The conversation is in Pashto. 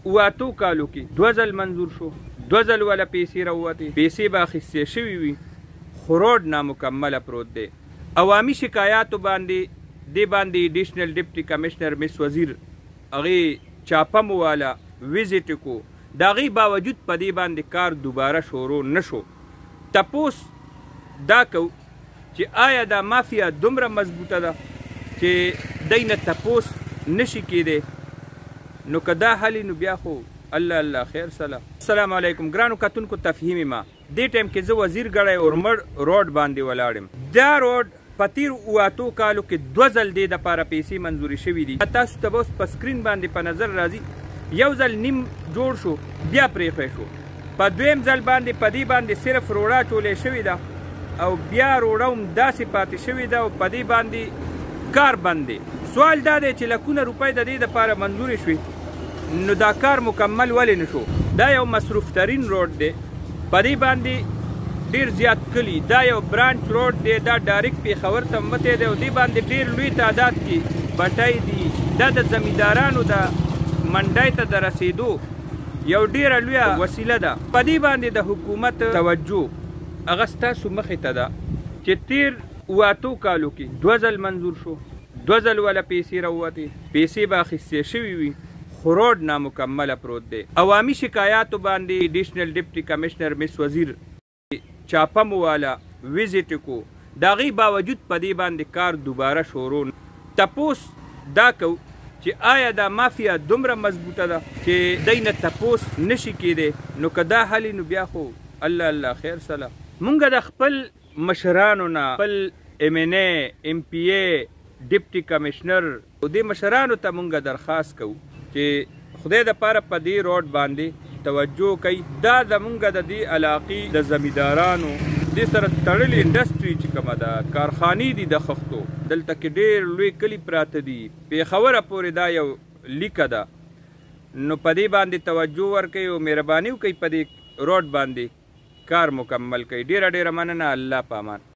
اواتو کالو کې 2 ځل منظور شو، 2 ځل ولا پیسې راووتې، پیسې به اخیستې شوي وي، خو روډ نامکمله پروت دی. عوامي شکایاتو باندې دې باندې ایډیشنل ډیپټي کمشنر مس وزیر هغې چاپه مو والا ویزټ کو، د هغې باوجود په دې باندې کار دوباره شروع نه شو. تپوس دا کو چې آیا دا مافیا دومره مضبوطه ده چې دی نه تپوس نشي کیدی؟ نو که دا حل نو بیا خو الله خیر سلام. السلام علیکم ګرانو کتونکو، تفهیم ما دې ټایم کې زه وزیر ګړی اورمړ روډ باندې ولاړم. دا روډ په تیر 8 کالو کې 2 ځل دې دپاره پیسې منظوري شوي دي. تاسو ته به اوس په سکرین باندې په نظر راځي، یو ځل نیم جوړ شو بیا پرېښی شو، په دویم ځل باندې په دې باندې صرف روډه چولې شوې ده او بیا روډه هم داسې پاتې شوې ده او په دې باندې کار بند دی. سوال دا دی چې لکونه روپۍ د دې دپاره منظورې شوې، نو دا کار مکمل ولې نه شو؟ دا یو مصروف ترین روډ دی، په دې باندې ډیر زیات کلی، دا یو برانچ روډ دی، دا ډایرکټ پېښور ته متی دی او دې باندې ډیر لوی تعداد کې بټۍ دي. دا د زمیندارانو د منډۍ ته د رسېدو یو ډیره لویه وسیله ده. په دې باندې د حکومت توجه هغه ستاسو مخې ته ده چې تیر 8 کالو کې 2 ځل منظور شو، 2 ځل ولا پیسې راووتې، پیسې به اخیستې شوي وي، خو روډ نامکمله پروت دی. عوامي شکایاتو باندې ایډیشنل ډیپټي کمشنر مس وزیر چاپه مو والا ویزټ کو، د هغې باوجود په دې باندې کار دوباره شروع. تپوس دا کو چې آیا دا مافیا دومره مضبوطه ده چې دی نه تپوس نشي کیدی؟ نو که دا حل نو بیا خو الله خیر سلام. مونږ د خپل مشرانو نه، خپل MNA MPA ډیپټي کمشنر او دې مشرانو ته مونږ درخواست کوو چې خدای دپاره په دې روډ باندې توجه کوي. دا زمونږ د دې علاقې د زمیندارانو دې سره تړلې انډسټري چې کومه ده، کارخانې دي د خښتو، دلته کې ډېر لوی کلي پراته دي، پېښوره پورې دا یو لیکه ده. نو په دې باندې توجه ورکوي او مهرباني وکوي په دې روډ باندې کار مکمل کوي. ډېره مننه. الله په امان.